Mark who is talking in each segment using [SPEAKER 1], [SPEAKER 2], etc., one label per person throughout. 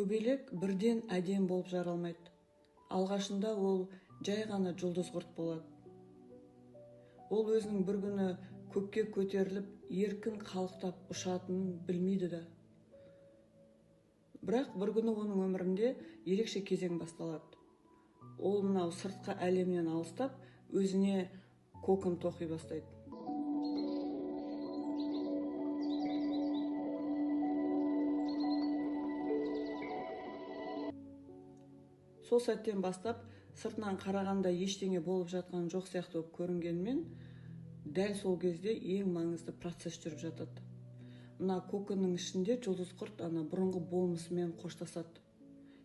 [SPEAKER 1] Көбелек бірден әдем болып жаралмайды. Алғашында ол жай ғана жұлдыз құрт болады. Ол өзінің бір күні көкке көтеріліп, еркін қалықтап ұшатынын білмейді да. Бірақ бір күні оның өмірінде ерекше кезең басталады. Ол мынау сыртқы әлемнен алыстап, өзіне кокон тоқи бастайды. Сол сәттен бастап сыртынан қарағанда ештеңе болып жатқан жоқ сияқты болып көрінгенмен, дәл сол кезде ең маңызды процесс жүріп жатады. Мына коконның ішінде жұлдыз құрт бұрынғы болмысымен қоштасады.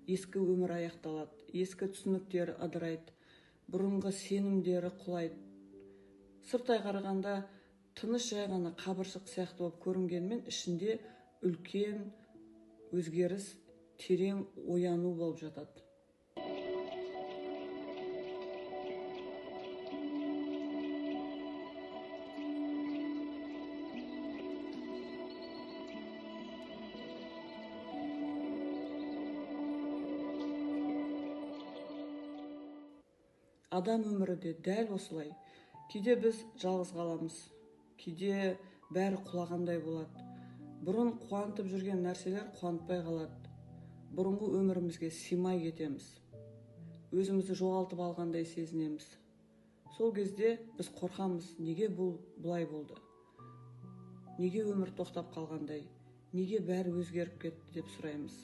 [SPEAKER 1] Ескі өмір аяқталады, ескі түсініктері ыдырайды, бұрынғы сенімдері құлайды. Сырттай қарағанда тыныш жай ғана қабыршық сияқты болып көрінгенмен, ішінде үлкен өзгеріс, терең ояну болып жатады. Адам өмірі де дәл осылай. Кейде біз жалғыз қаламыз, кейде бәрі құлағандай болады. Бұрын қуантып жүрген нәрселер қуантпай қалады. Бұрынғы өмірімізге сыймай кетеміз. Өзімізді жоғалтып алғандай сезінеміз. Сол кезде біз қорқамыз, неге бұлай болды? Неге өмір тоқтап қалғандай? Неге бәрі өзгеріп кетті деп сұраймыз.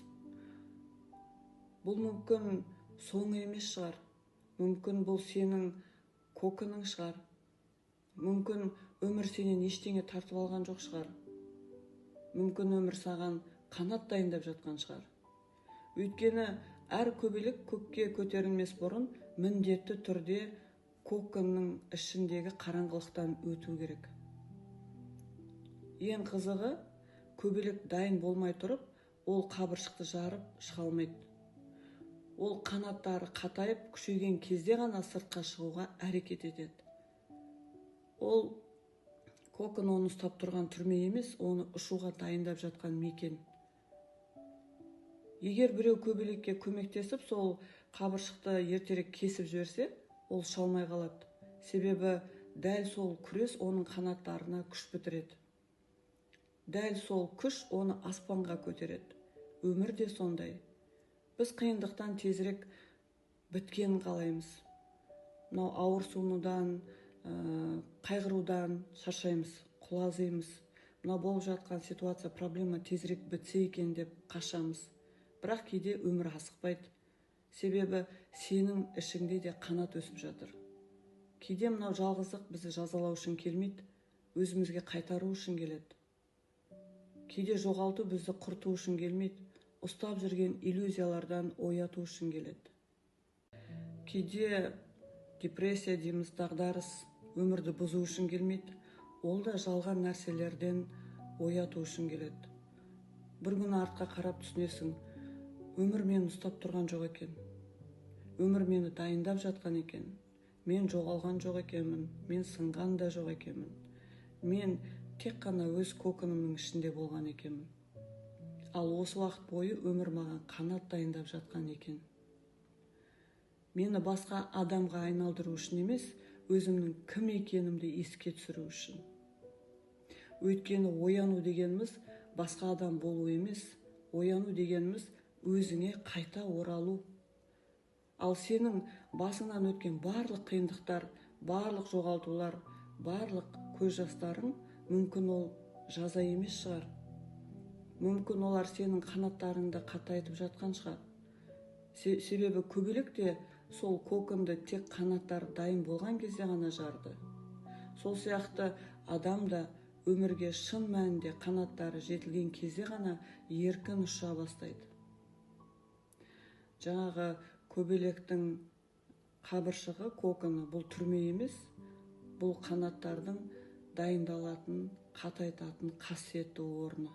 [SPEAKER 1] Бұл мүмкін соңы емес шығар. Мүмкін бұл сенің коконың шығар. Мүмкін өмір сенен ештеңе тартып алған жоқ шығар. Мүмкін өмір саған қанат дайындап жатқан шығар. Өйткені әр көбелек көкке көтерілмес бұрын міндетті түрде коконның ішіндегі қараңғылықтан өту керек. Ең қызығы, көбелек дайын болмай тұрып, ол қабыршықты жарып шыға алмайды. Ол қанаттары қатайып, күшейген кезде ғана сыртқа шығуға әрекет етеді. Ол кокон оны ұстап тұрған түрме емес, оны ұшуға дайындап жатқан мекен. Егер біреу көбелекке көмектесіп, сол қабыршықты ертерек кесіп жіберсе, ол ұша алмай қалады. Себебі дәл сол күрес оның қанаттарына күш бітіреді. Дәл сол күш оны аспанға көтереді. Өмір де сондай. Біз қиындықтан тезірек біткенін қалаймыз. Мынау ауырсынудан, қайғырудан шаршаймыз, құлазимыз. Мынау болып жатқан ситуация, проблема тезірек бітсе екен деп қашамыз. Бірақ кейде өмір асықпайды. Себебі сенің ішіңде де қанат өсіп жатыр. Кейде мынау жалғыздық бізді жазалау үшін келмейді, өзімізге қайтару үшін келеді. Кейде жоғалту бізді құрту үшін келмейді, ұстап жүрген иллюзиялардан ояту үшін келеді. Кейде депрессия дейміз, дағдарыс өмірді бұзу үшін келмейді, ол да жалған нәрселерден ояту үшін келеді. Бір күні артқа қарап түсінесің, өмір мені ұстап тұрған жоқ екен. Өмір мені дайындап жатқан екен. Мен жоғалған жоқ екенмін, мен сынған да жоқ екенмін. Мен тек қана өз коконымның ішінде болған екенмін. Ал осы уақыт бойы өмір маған қанат дайындап жатқан екен. Мені басқа адамға айналдыру үшін емес, өзімнің кім екенімді еске түсіру үшін. Өйткені ояну дегеніміз басқа адам болу емес, ояну дегеніміз өзіңе қайта оралу. Ал сенің басыңнан өткен барлық қиындықтар, барлық жоғалтулар, барлық көз жастарың мүмкін ол жаза емес шығар. Мүмкін олар сенің қанаттарыңды қатайтып жатқан шығар. Себебі көбелек те сол коконды тек қанаттары дайын болған кезде ғана жарды. Сол сияқты адам да өмірге шын мәнінде қанаттары жетілген кезде ғана еркін ұша бастайды. Жаңағы көбелектің қабыршығы, коконы бұл түрме емес, бұл қанаттардың дайындалатын, қатайтатын қасиетті орны.